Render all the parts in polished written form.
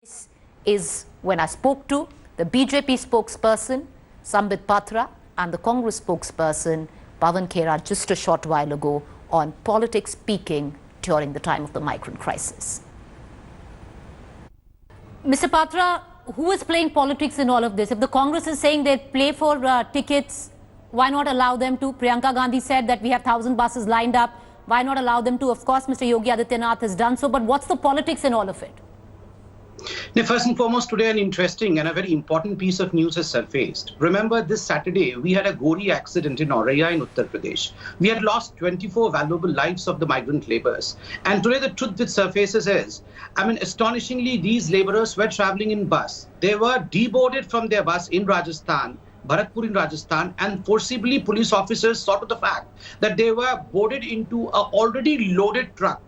This is when I spoke to the BJP spokesperson, Sambit Patra, and the Congress spokesperson, Pawan Khera, just a short while ago on politics peaking during the time of the migrant crisis. Mr. Patra, who is playing politics in all of this? If the Congress is saying they play for tickets, why not allow them to? Priyanka Gandhi said that we have 1,000 buses lined up. Why not allow them to? Of course, Mr. Yogi Adityanath has done so, but what's the politics in all of it? Now, first and foremost, today an interesting and a very important piece of news has surfaced. Remember, this Saturday, we had a gory accident in Auraiya in Uttar Pradesh. We had lost 24 valuable lives of the migrant laborers. And today, the truth that surfaces is, astonishingly, these laborers were traveling in bus. They were deboarded from their bus in Rajasthan, Bharatpur in Rajasthan, and forcibly police officers saw to the fact that they were boarded into an already loaded truck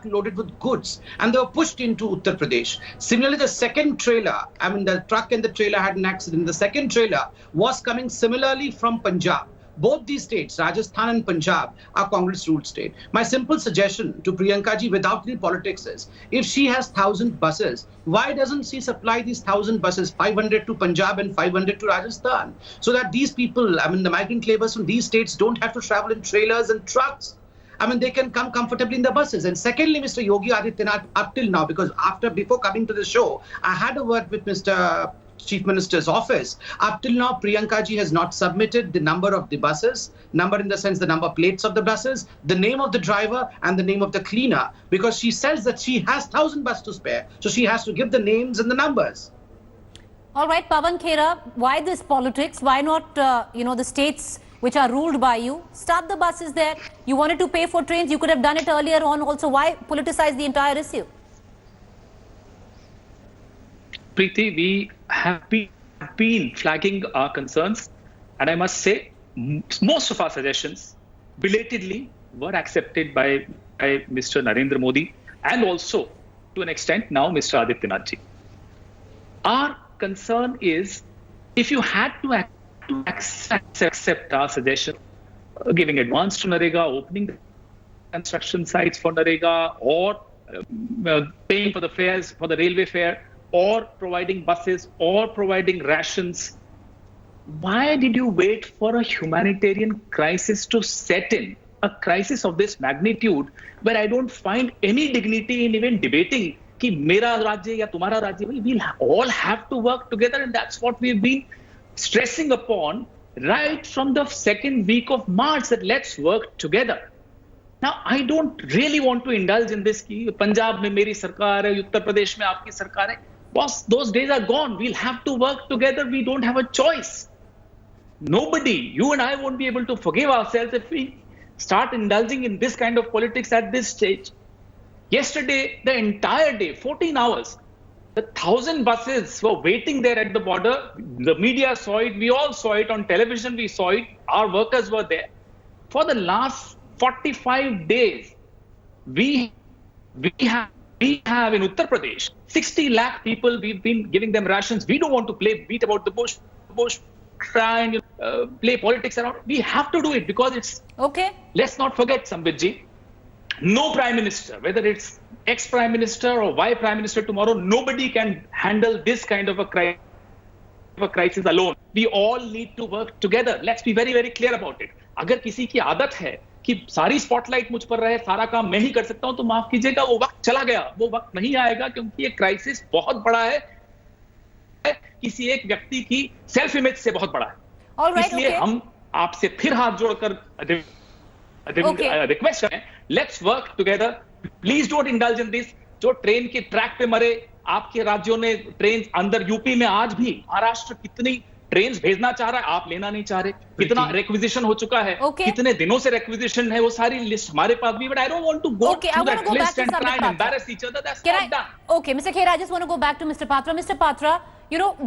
loaded with goods, and they were pushed into Uttar Pradesh. Similarly, the second trailer, the truck and the trailer had an accident. The second trailer was coming similarly from Punjab. Both these states, Rajasthan and Punjab, are Congress-ruled states. My simple suggestion to Priyanka ji, without any politics, is if she has 1,000 buses, why doesn't she supply these 1,000 buses, 500 to Punjab and 500 to Rajasthan, so that these people, the migrant laborers from these states, don't have to travel in trailers and trucks? They can come comfortably in the buses. And secondly, Mr. Yogi Adityanath, up till now, because before coming to the show, I had a word with Mr. Chief Minister's office. Up till now, Priyanka ji has not submitted the number of the buses, number in the sense the number plates of the buses, the name of the driver and the name of the cleaner, because she says that she has 1,000 buses to spare. So she has to give the names and the numbers. All right, Pawan Khera, why this politics? Why not, the states which are ruled by you, start the buses there? You wanted to pay for trains, you could have done it earlier on also. Why politicize the entire issue? Preeti, we have been flagging our concerns, and I must say, most of our suggestions belatedly were accepted by Mr. Narendra Modi and also, to an extent, now Mr. Adityanath ji. Our concern is, if you had to accept our suggestion, giving advance to NREGA, opening construction sites for NREGA, or paying for the fares, for the railway fare, or providing buses, or providing rations, why did you wait for a humanitarian crisis to set in? A crisis of this magnitude, where I don't find any dignity in even debating कि मेरा राज्य या तुम्हारा राज्य. We'll all have to work together, and that's what we've been stressing upon right from the second week of March, that let's work together. Now, I don't really want to indulge in this कि पंजाब में मेरी सरकार है, उत्तर प्रदेश में आपकी सरकार है. Boss, those days are gone. We'll have to work together. We don't have a choice. Nobody, you and I, won't be able to forgive ourselves if we start indulging in this kind of politics at this stage. Yesterday, the entire day, 14 hours, the 1,000 buses were waiting there at the border. The media saw it. We all saw it on television. We saw it. Our workers were there. For the last 45 days, we have in Uttar Pradesh 60 lakh people. We've been giving them rations. We don't want to beat about the bush, try and play politics around. We have to do it because it's okay. Let's not forget, Sambit ji, no prime minister, whether it's ex-prime minister or Y prime minister tomorrow, nobody can handle this kind of a crisis alone. We all need to work together. Let's be very, very clear about it. अगर किसी की आदत है कि सारी spotlight मुझ पर रहे, सारा काम मैं ही कर सकता हूं, तो माफ कीजिएगा, वो वक्त चला गया. वो वक्त नहीं आएगा, क्योंकि ये क्राइसिस बहुत बड़ा है, किसी एक व्यक्ति की सेल्फ इमेज से बहुत बड़ा है. इसलिए हम आपसे फिर हाथ जोड़कर रिक्वेस्ट करें, let's work together. Please don't indulge in this. जो ट्रेन के ट्रैक पे मरे, आपके राज्यों ने ट्रेन अंदर, यूपी में आज भी महाराष्ट्र कितनी ट्रेन भेजना चाह रहा है, आप लेना नहीं चाह रहे. कितना रिक्विजिशन हो चुका है, कितने दिनों से रिक्विजिशन है, वो सारी लिस्ट हमारे पास भी. But I don't want to go through that list and try and embarrass each other. That's not done. Okay, Mr. Khera, I just want to go back to Mr. Patra. Mr. Patra,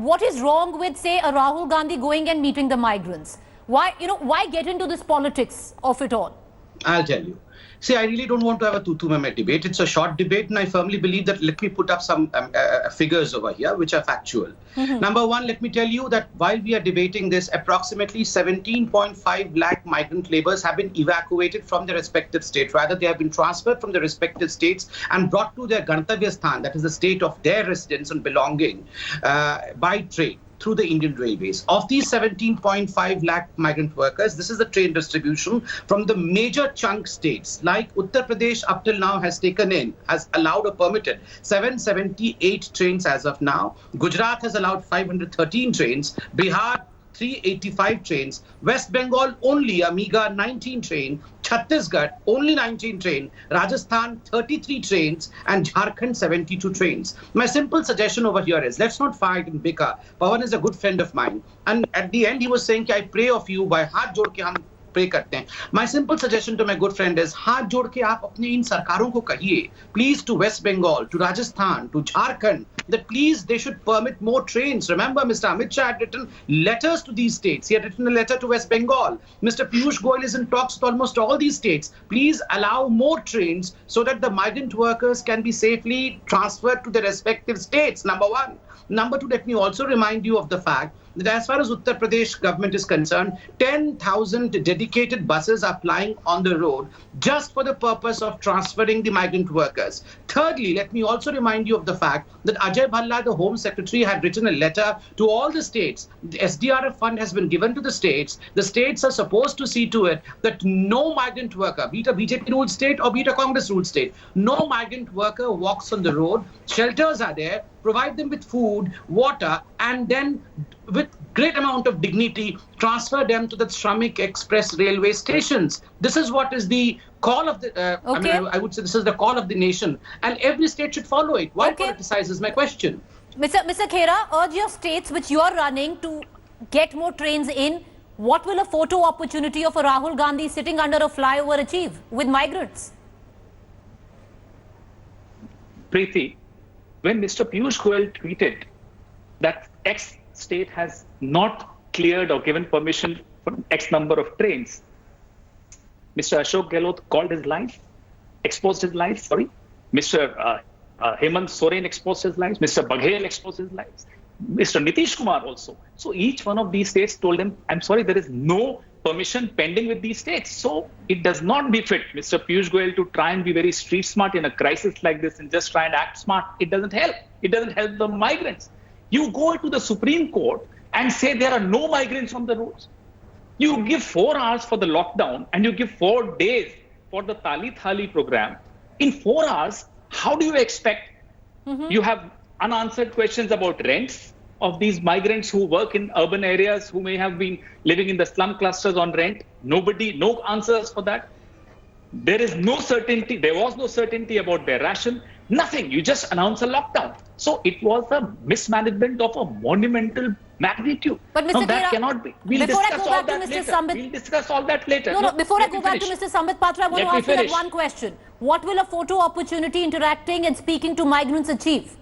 what is wrong with, say, a Rahul Gandhi going and meeting the migrants? Why get into this politics of it all? I'll tell you. See, I really don't want to have a tutu-meme debate. It's a short debate, and I firmly believe that, let me put up some figures over here, which are factual. Number one, let me tell you that while we are debating this, approximately 17.5 lakh migrant laborers have been evacuated from their respective state. Rather, they have been transferred from their respective states and brought to their Gantavya Sthan, that is the state of their residence and belonging, by train through the Indian Railways. Of these 17.5 lakh migrant workers, this is the train distribution from the major chunk states like Uttar Pradesh up till now has allowed or permitted 778 trains as of now. Gujarat has allowed 513 trains. Bihar 385 trains, West Bengal only a meager 19 train, Chhattisgarh only 19 train, Rajasthan 33 trains, and Jharkhand 72 trains. My simple suggestion over here is, let's not fight and bicker. Pawan is a good friend of mine, and at the end he was saying, I pray of you by haath jod ke hum pray करते हैं. My simple suggestion to my good friend is, हाथ जोड़ के आप अपने इन सरकारों को कहिए, please, to West Bengal, to Rajasthan, to Jharkhand, that please they should permit more trains. Remember, Mr. Amit Shah had written letters to these states. He had written a letter to West Bengal. Mr. Piyush Goyal is in talks with almost all these states. Please allow more trains so that the migrant workers can be safely transferred to their respective states. Number one. Number two, let me also remind you of the fact that as far as Uttar Pradesh government is concerned, 10,000 dedicated buses are plying on the road just for the purpose of transferring the migrant workers. Thirdly, let me also remind you of the fact that Ajay Bhalla, the Home Secretary, had written a letter to all the states. The SDRF fund has been given to the states. The states are supposed to see to it that no migrant worker, be it a BJP ruled state or be it a Congress ruled state, no migrant worker walks on the road. Shelters are there. Provide them with food, water, and then with great amount of dignity, transfer them to the Shramik Express railway stations. This is what is the call of the, I would say this is the call of the nation, and every state should follow it. Why politicize is my question. Mr. Khera, urge your states which you are running to get more trains in. What will a photo opportunity of a Rahul Gandhi sitting under a flyover achieve with migrants? Preeti, when Mr. Piyush Goyal tweeted that X state has not cleared or given permission for X number of trains, Mr. Ashok Gehlot called his lies, exposed his lies, Mr. Hemant Soren exposed his lies, Mr. Baghel exposed his lies, Mr. Nitish Kumar also. So each one of these states told him, I'm sorry, there is no permission pending with these states. So it does not befit Mr. Piyush Goyal to try and be very street smart in a crisis like this and just try and act smart. It doesn't help. It doesn't help the migrants. You go to the Supreme Court and say there are no migrants on the roads. You give 4 hours for the lockdown and you give 4 days for the Tali Thali program. In 4 hours, how do you expect you have unanswered questions about rents of these migrants who work in urban areas, who may have been living in the slum clusters on rent? No answers for that. There is no certainty. There was no certainty about their ration. Nothing. You just announce a lockdown. So it was a mismanagement of a monumental magnitude. But Mr. Now, that Khera, cannot be. before I go back to Mr. Sambit, we'll discuss all that later. No, before I go back to Mr. Sambit Patra, I want to ask you that one question. What will a photo opportunity interacting and speaking to migrants achieve?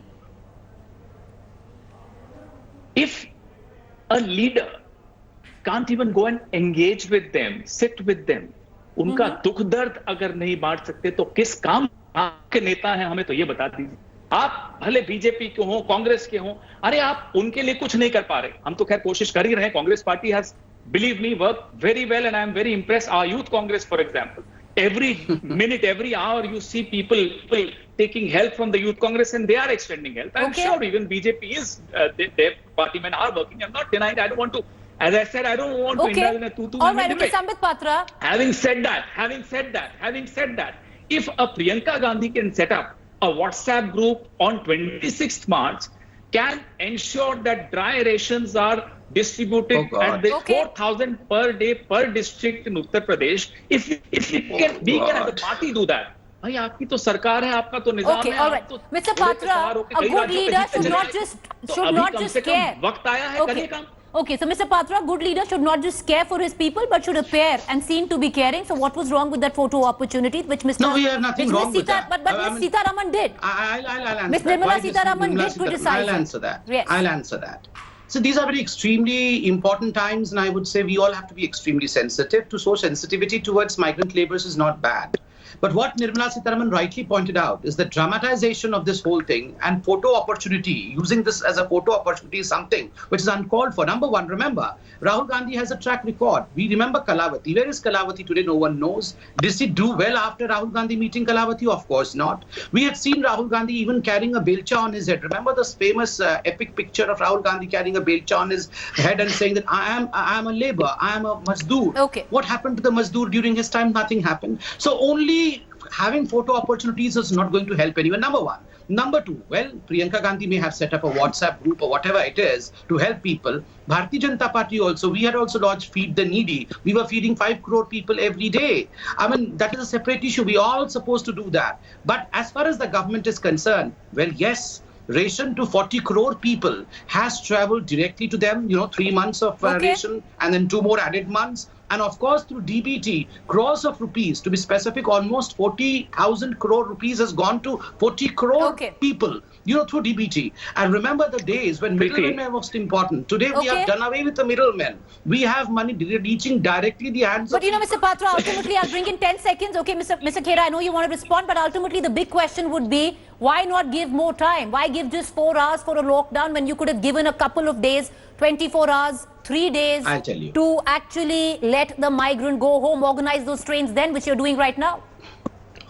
If a leader can't even go and engage with them, sit with them, उनका दुख दर्द अगर नहीं बांट सकते तो किस काम के नेता हैं, हमें तो ये बता दीजिए. आप भले बीजेपी के हो, कांग्रेस के हो, अरे आप उनके लिए कुछ नहीं कर पा रहे. हम तो खैर कोशिश कर ही रहे हैं. Congress party has, believe me, worked very well and I am very impressed. Our youth Congress, for example, every minute, every hour you see people taking help from the youth Congress and they are extending help. I'm sure even BJP is, their party men are working. I'm not denying. I don't want to, as I said, I don't want to indulge in a tutu. All right, Mr. Sambit Patra. Having said that, if a Priyanka Gandhi can set up a WhatsApp group on 26th March, can ensure that dry rations are distributed at the 4,000 per day per district in Uttar Pradesh. If we can as a party do that. भाई आपकी तो सरकार है, आपका तो निजाम है. All right. Mr. Patra, a good leader should not just care. वक्त आया है, करिए काम. Okay, so Mr. Patra, good leader should not just care for his people, but should appear and seem to be caring. So what was wrong with that photo opportunity, which Mr. No, we have nothing wrong with that. But Ms. Sitaraman did. I'll answer Ms. that. Nirmala Sitaraman did criticize. I'll answer that. Yes. I'll answer that. So these are very extremely important times, and I would say we all have to be extremely sensitive. To show sensitivity towards migrant laborers is not bad. But what Nirmala Sitharaman rightly pointed out is the dramatization of this whole thing and photo opportunity, using this as a photo opportunity is something which is uncalled for. Number one, remember, Rahul Gandhi has a track record. We remember Kalavati. Where is Kalavati today? No one knows. Did he do well after Rahul Gandhi meeting Kalavati? Of course not. We had seen Rahul Gandhi even carrying a belcha on his head. Remember this famous epic picture of Rahul Gandhi carrying a belcha on his head and saying that I am a labor, I am a Mazdoor. Okay. What happened to the Mazdoor during his time? Nothing happened. So only having photo opportunities is not going to help anyone, number one. Number two, well, Priyanka Gandhi may have set up a WhatsApp group or whatever it is to help people. Bharatiya Janata Party also, we had also launched Feed the Needy. We were feeding 5 crore people every day. I mean, that is a separate issue. We are all supposed to do that. But as far as the government is concerned, well, yes, ration to 40 crore people has traveled directly to them, 3 months of ration and then 2 more added months. And of course, through DBT, crores of rupees, to be specific, almost 40,000 crore rupees has gone to 40 crore people, through DBT. And remember the days when middlemen were most important. Today, we have done away with the middlemen. We have money reaching directly the hands of... But Mr. Patra, ultimately, I'll bring in 10 seconds. Okay, Mr. Khera, I know you want to respond, but ultimately the big question would be, why not give more time? Why give just 4 hours for a lockdown when you could have given a couple of days, 24 hours, 3 days I'll tell you, to actually let the migrant go home, organize those trains then, which you're doing right now?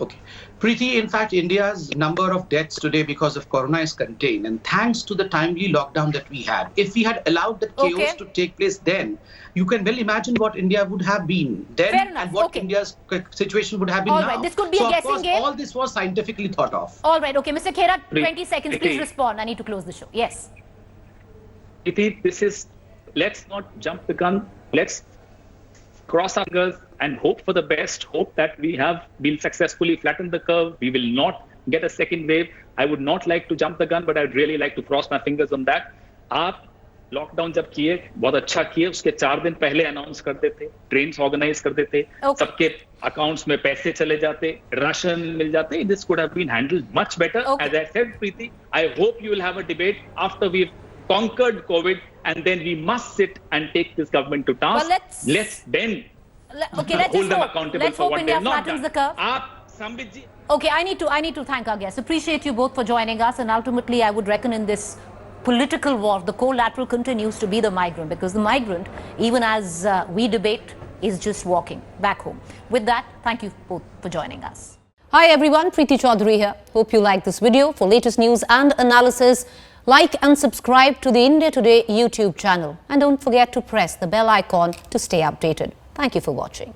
Okay. Preeti, in fact, India's number of deaths today because of corona is contained. And thanks to the timely lockdown that we had, if we had allowed the chaos to take place then, you can well imagine what India would have been then and what India's situation would have been now. All right, this could be a guessing game. All this was scientifically thought of. All right, okay. Mr. Khera, 20 seconds, please respond. I need to close the show. Yes. This is, let's not jump the gun. Let's cross our fingers and hope for the best. Hope that we'll successfully flatten the curve. We will not get a second wave. I would not like to jump the gun, but I'd really like to cross my fingers on that. आप lockdown जब किए बहुत अच्छा किए, उसके 4 दिन पहले announce कर देते, ट्रेन्स ऑर्गेनाइज कर देते, सबके अकाउंट्स में पैसे चले जाते, राशन मिल जाते. This could have been handled much better. As I said, Preeti, I hope you will have a debate after we've conquered COVID, and then we must sit and take this government to task. Well, let's then hold them accountable for what they've not done. The curve. Okay, I need to thank our guests. Appreciate you both for joining us, and ultimately I would reckon in this political war, the collateral continues to be the migrant, because the migrant, even as we debate, is just walking back home. With that, thank you both for joining us. Hi everyone, Preeti Chaudhary here. Hope you like this video. For latest news and analysis, like and subscribe to the India Today YouTube channel. And don't forget to press the bell icon to stay updated. Thank you for watching.